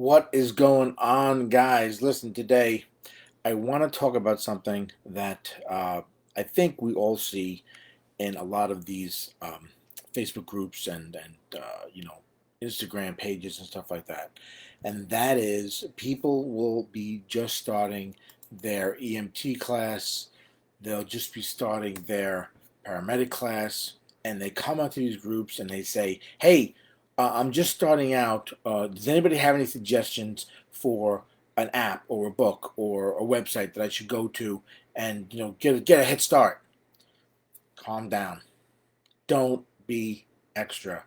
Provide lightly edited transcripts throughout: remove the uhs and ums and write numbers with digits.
What is going on, guys? Listen, today I want to talk about something that I think we all see in a lot of these Facebook groups and Instagram pages and stuff like that, and that is people will be just starting their EMT class. They'll just be starting their paramedic class, and they come onto these groups and they say, "Hey, I'm just starting out. Does anybody have any suggestions for an app or a book or a website that I should go to and get a head start?" Calm down. Don't be extra.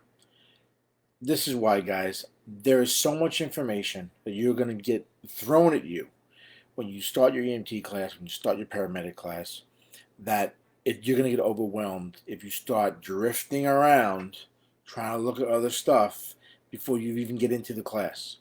This is why, guys. There is so much information that you're going to get thrown at you when you start your EMT class, when you start your paramedic class, that you're going to get overwhelmed if you start drifting around trying to look at other stuff before you even get into the class.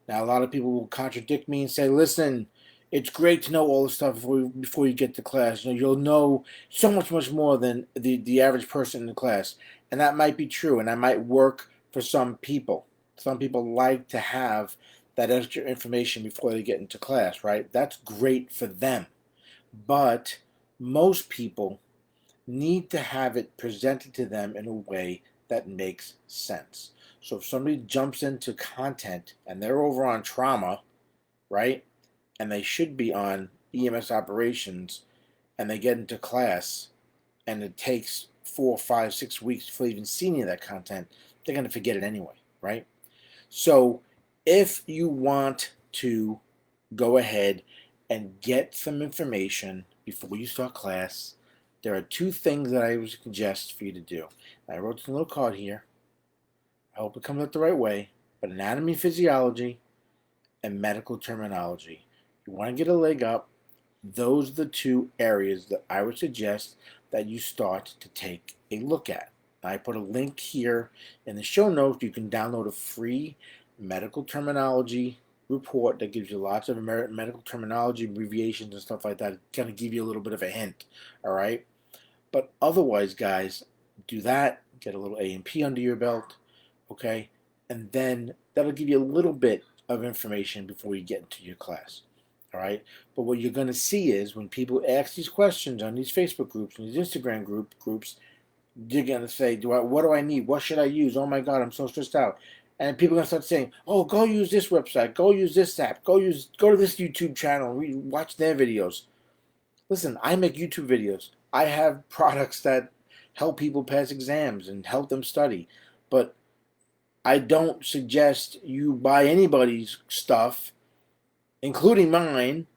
Now, a lot of people will contradict me and say, listen, it's great to know all this stuff before you get to class. You'll know so much more than the average person in the class. And that might be true, and that might work for some people. Some people like to have that extra information before they get into class, right? That's great for them. But most people need to have it presented to them in a way that makes sense. So if somebody jumps into content and they're over on trauma, right, and they should be on EMS operations, and they get into class and it takes 4, 5, 6 weeks before they even see any of that content, they're going to forget it anyway, right? So if you want to go ahead and get some information before you start class, there are two things that I would suggest for you to do. I wrote this little card here. I hope it comes out the right way. But anatomy, physiology, and medical terminology. You want to get a leg up. Those are the two areas that I would suggest that you start to take a look at. I put a link here in the show notes. You can download a free medical terminology report that gives you lots of medical terminology, abbreviations, and stuff like that. It's going to give you a little bit of a hint, all right? But otherwise, guys, do that. Get a little A&P under your belt, okay? And then that'll give you a little bit of information before you get into your class, all right? But what you're going to see is when people ask these questions on these Facebook groups and these Instagram groups, you're going to say, what do I need? What should I use? Oh, my God, I'm so stressed out. And people are going to start saying, oh, go use this website. Go use this app. Go to this YouTube channel. Watch their videos. Listen, I make YouTube videos. I have products that help people pass exams and help them study. But I don't suggest you buy anybody's stuff, including mine,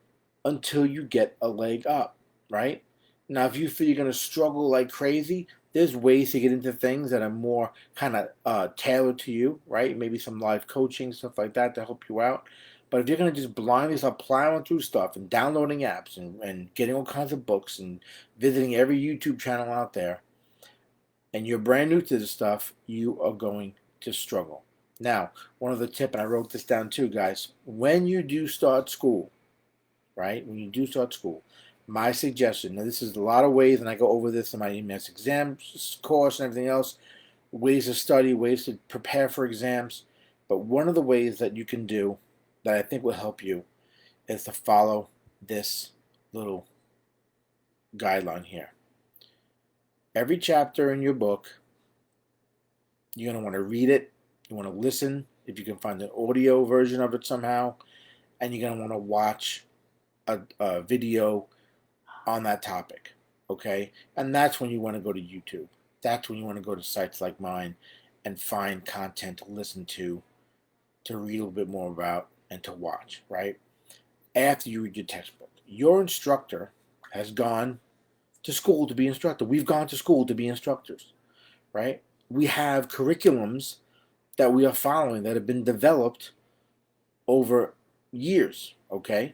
until you get a leg up, right? Now, if you feel you're going to struggle like crazy, there's ways to get into things that are more kind of tailored to you, right? Maybe some live coaching, stuff like that to help you out. But if you're going to just blindly start plowing through stuff and downloading apps and getting all kinds of books and visiting every YouTube channel out there, and you're brand new to this stuff, you are going to struggle. Now, one other tip, and I wrote this down too, guys. When you do start school, right? When you do start school, my suggestion, now this is a lot of ways, and I go over this in my EMS exam course and everything else, ways to study, ways to prepare for exams. But one of the ways that you can do that I think will help you is to follow this little guideline here. Every chapter in your book, you're going to want to read it. You want to listen, if you can find an audio version of it somehow, and you're going to want to watch a video on that topic, okay? And that's when you want to go to YouTube. That's when you want to go to sites like mine and find content to listen to read a little bit more about, and to watch, right? After you read your textbook. Your instructor has gone to school to be instructor. We've gone to school to be instructors, right? We have curriculums that we are following that have been developed over years, okay?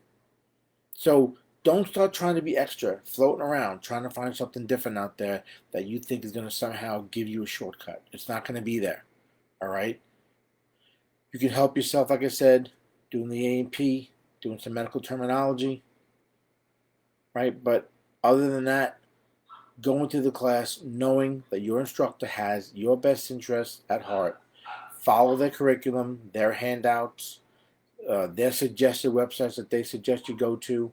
So don't start trying to be extra, floating around, trying to find something different out there that you think is going to somehow give you a shortcut. It's not going to be there, all right? You can help yourself, like I said, doing the A&P, doing some medical terminology, right? But other than that, going to the class knowing that your instructor has your best interest at heart. Follow their curriculum, their handouts, their suggested websites that they suggest you go to,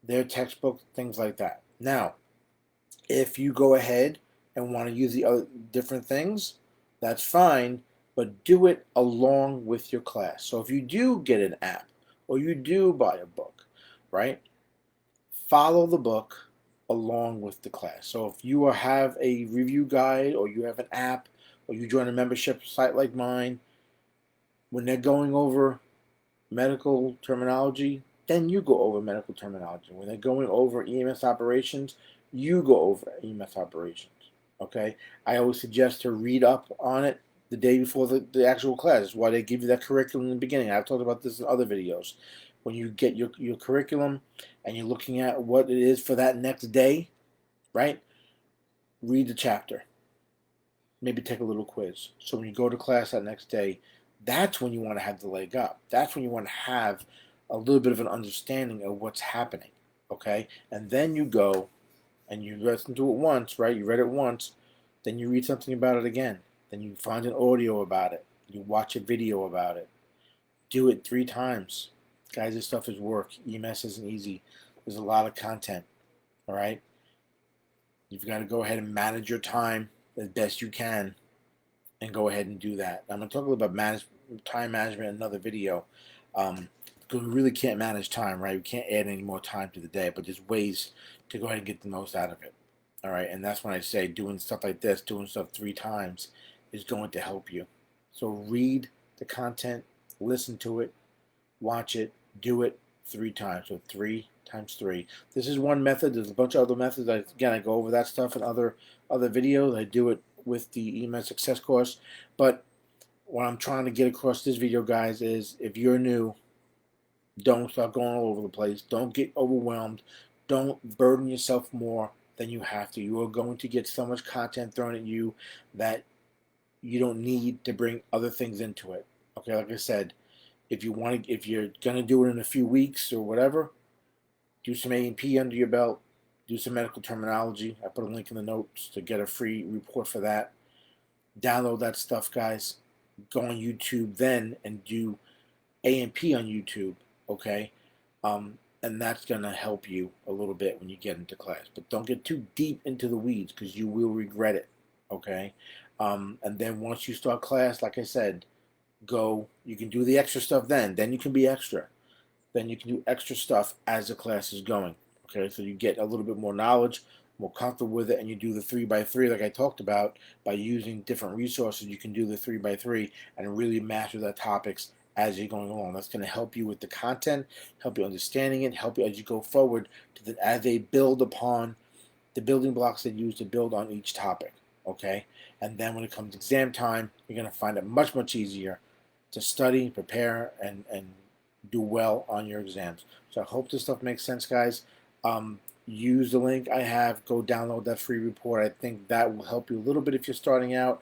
their textbook, things like that. Now, if you go ahead and want to use the other different things, that's fine, but do it along with your class. So if you do get an app or you do buy a book, right? Follow the book along with the class. So if you have a review guide or you have an app or you join a membership site like mine, when they're going over medical terminology, then you go over medical terminology. When they're going over EMS operations, you go over EMS operations. Okay? I always suggest to read up on it the day before the actual class. That's why they give you that curriculum in the beginning. I've talked about this in other videos. When you get your curriculum and you're looking at what it is for that next day, right? Read the chapter. Maybe take a little quiz. So when you go to class that next day, that's when you want to have the leg up. That's when you want to have a little bit of an understanding of what's happening. Okay? And then you go and you listen to it once, right? You read it once, then you read something about it again. Then you find an audio about it. You watch a video about it. Do it 3 times. Guys, this stuff is work. EMS isn't easy. There's a lot of content. All right? You've got to go ahead and manage your time as best you can and go ahead and do that. I'm going to talk a little about time management in another video, because we really can't manage time, right? We can't add any more time to the day, but there's ways to go ahead and get the most out of it. All right, and that's when I say doing stuff like this, doing stuff 3 times is going to help you. So read the content, listen to it, watch it, do it 3 times. So 3 times 3. This is one method. There's a bunch of other methods. Again, I go over that stuff in other videos. I do it with the EMS Success course. But what I'm trying to get across this video, guys, is if you're new, don't start going all over the place. Don't get overwhelmed. Don't burden yourself more than you have to. You are going to get so much content thrown at you that you don't need to bring other things into it. Okay, like I said, if you're gonna do it in a few weeks or whatever, do some A&P under your belt, do some medical terminology. I put a link in the notes to get a free report for that. Download that stuff, guys. Go on YouTube then and do A&P on YouTube, okay? And that's gonna help you a little bit when you get into class. But don't get too deep into the weeds because you will regret it, okay? And then once you start class, like I said, you can do the extra stuff then you can be extra. Then you can do extra stuff as the class is going. Okay, so you get a little bit more knowledge, more comfortable with it, and you do the 3x3 like I talked about. By using different resources, you can do the 3x3 and really master the topics as you're going along. That's going to help you with the content, help you understanding it, help you as you go forward as they build upon the building blocks they use to build on each topic. Okay, and then when it comes to exam time, you're going to find it much, much easier to study, prepare, and do well on your exams. So I hope this stuff makes sense, guys. Use the link I have. Go download that free report. I think that will help you a little bit if you're starting out.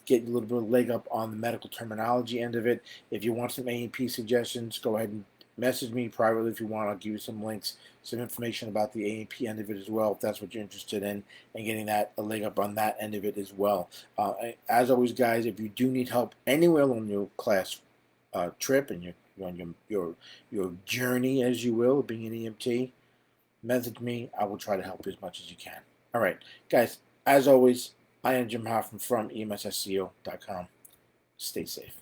Get a little bit of leg up on the medical terminology end of it. If you want some A&P suggestions, go ahead and message me privately if you want. I'll give you some links, some information about the A&P end of it as well, if that's what you're interested in, and getting that a leg up on that end of it as well. As always, guys, if you do need help anywhere on your class trip and on your journey, as you will, being an EMT, message me. I will try to help you as much as you can. All right, guys. As always, I am Jim Hoffman from EMSSCO.com. Stay safe.